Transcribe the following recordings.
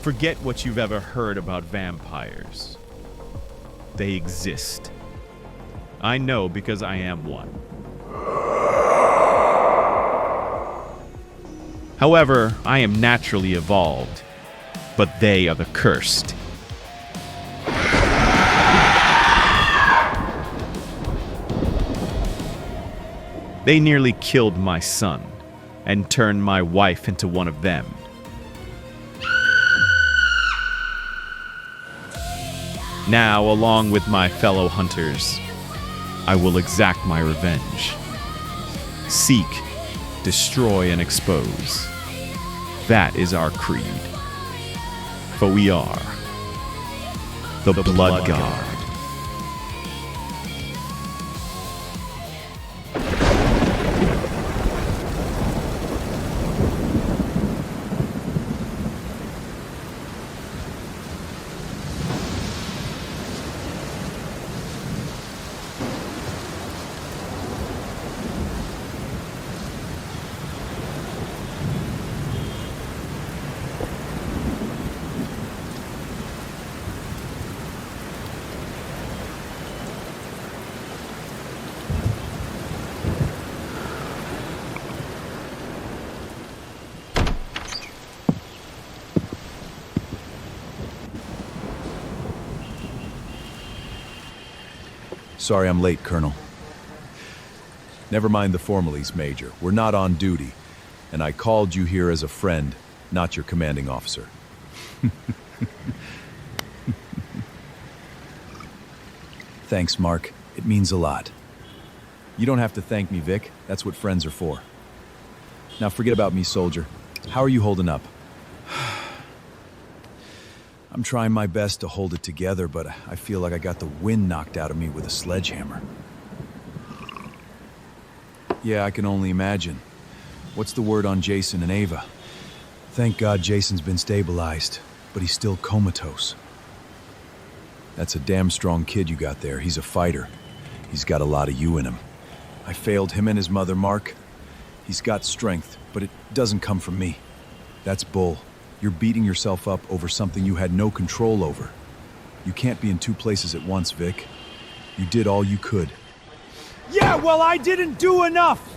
Forget what you've ever heard about vampires. They exist. I know because I am one. However, I am naturally evolved, but they are the cursed. They nearly killed my son and turned my wife into one of them. Now, along with my fellow hunters, I will exact my revenge. Seek, destroy, and expose. That is our creed. For we are the Blood Guard. Sorry I'm late, Colonel. Never mind the formalities, Major. We're not on duty, and I called you here as a friend, not your commanding officer. Thanks, Mark. It means a lot. You don't have to thank me, Vic. That's what friends are for. Now forget about me, soldier. How are you holding up? I'm trying my best to hold it together, but I feel like I got the wind knocked out of me with a sledgehammer. Yeah, I can only imagine. What's the word on Jason and Ava? Thank God Jason's been stabilized, but he's still comatose. That's a damn strong kid you got there. He's a fighter. He's got a lot of you in him. I failed him and his mother, Mark. He's got strength, but it doesn't come from me. That's bull. You're beating yourself up over something you had no control over. You can't be in two places at once, Vic. You did all you could. Yeah, well, I didn't do enough.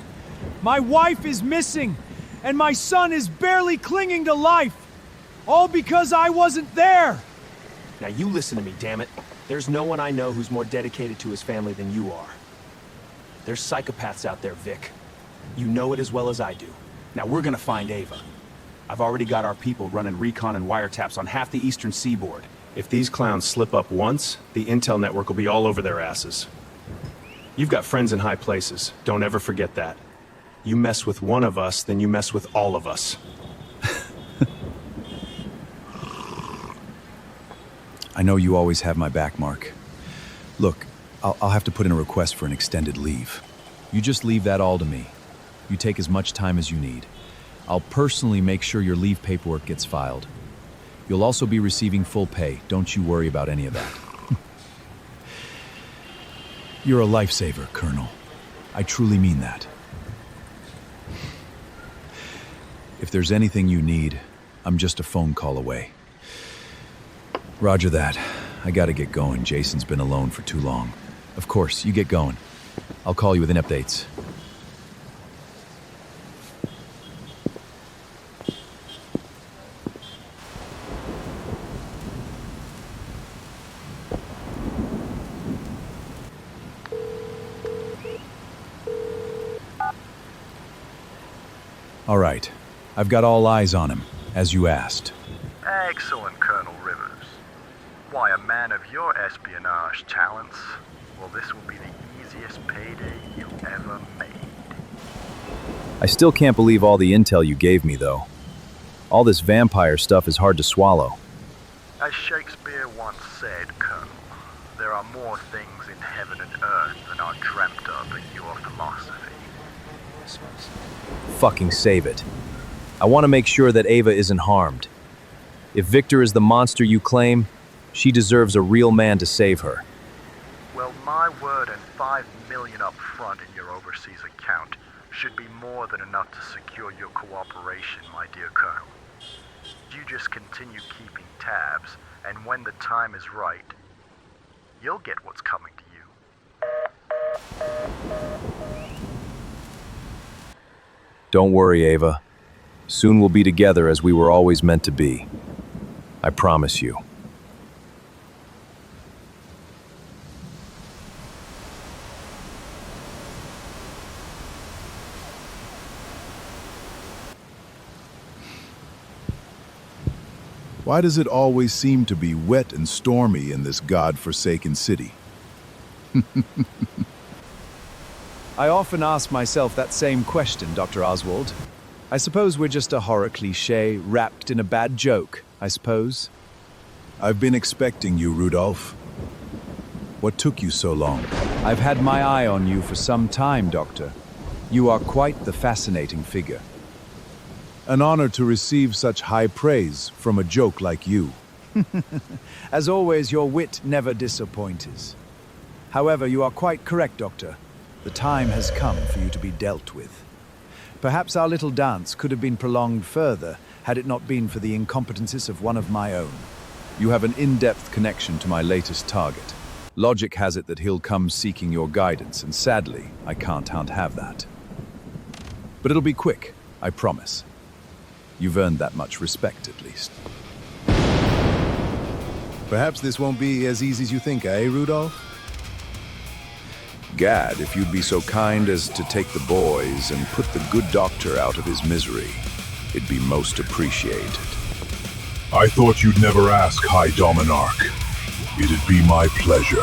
My wife is missing, and my son is barely clinging to life. All because I wasn't there. Now you listen to me, damn it. There's no one I know who's more dedicated to his family than you are. There's psychopaths out there, Vic. You know it as well as I do. Now we're gonna find Ava. I've already got our people running recon and wiretaps on half the eastern seaboard. If these clowns slip up once, the intel network will be all over their asses. You've got friends in high places. Don't ever forget that. You mess with one of us, then you mess with all of us. I know you always have my back, Mark. Look, I'll have to put in a request for an extended leave. You just leave that all to me. You take as much time as you need. I'll personally make sure your leave paperwork gets filed. You'll also be receiving full pay. Don't you worry about any of that. You're a lifesaver, Colonel. I truly mean that. If there's anything you need, I'm just a phone call away. Roger that. I gotta get going. Jason's been alone for too long. Of course, you get going. I'll call you with any updates. All right. I've got all eyes on him, as you asked. Excellent, Colonel Rivers. Why, a man of your espionage talents, well, this will be the easiest payday you ever made. I still can't believe all the intel you gave me, though. All this vampire stuff is hard to swallow. As Shakespeare once said, Colonel, there are more things in heaven and earth than are dreamt of in your philosophy. Fucking save it. I want to make sure that Ava isn't harmed. If Victor is the monster you claim, she deserves a real man to save her. Well, my word and $5 million up front in your overseas account should be more than enough to secure your cooperation, my dear Colonel. Do you just continue keeping tabs, and when the time is right, you'll get what's coming to you. Don't worry, Ava. Soon we'll be together as we were always meant to be. I promise you. Why does it always seem to be wet and stormy in this god-forsaken city? I often ask myself that same question, Dr. Oswald. I suppose we're just a horror cliché wrapped in a bad joke, I suppose. I've been expecting you, Rudolph. What took you so long? I've had my eye on you for some time, Doctor. You are quite the fascinating figure. An honor to receive such high praise from a joke like you. As always, your wit never disappoints. However, you are quite correct, Doctor. The time has come for you to be dealt with. Perhaps our little dance could have been prolonged further had it not been for the incompetences of one of my own. You have an in-depth connection to my latest target. Logic has it that he'll come seeking your guidance, and sadly, I can't have that. But it'll be quick, I promise. You've earned that much respect, at least. Perhaps this won't be as easy as you think, eh, Rudolph? Gad, if you'd be so kind as to take the boys and put the good doctor out of his misery, it'd be most appreciated. I thought you'd never ask, High Dominarch. It'd be my pleasure.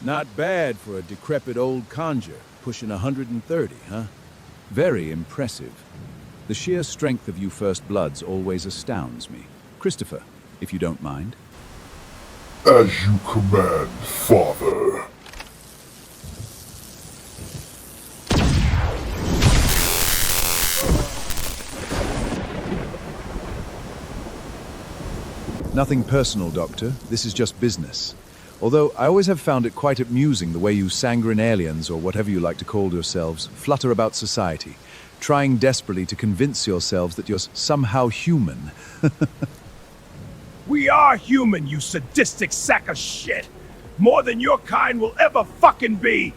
Not bad for a decrepit old conjure, pushing 130, huh? Very impressive. The sheer strength of you First Bloods always astounds me. Christopher, if you don't mind. As you command, Father. Nothing personal, Doctor. This is just business. Although I always have found it quite amusing the way you sanguine aliens, or whatever you like to call yourselves, flutter about society, trying desperately to convince yourselves that you're somehow human. We are human, you sadistic sack of shit! More than your kind will ever fucking be!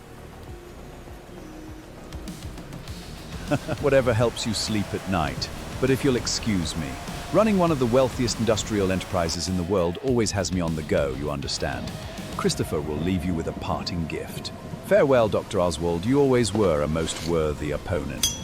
Whatever helps you sleep at night. But if you'll excuse me, running one of the wealthiest industrial enterprises in the world always has me on the go, you understand. Christopher will leave you with a parting gift. Farewell, Dr. Oswald. You always were a most worthy opponent.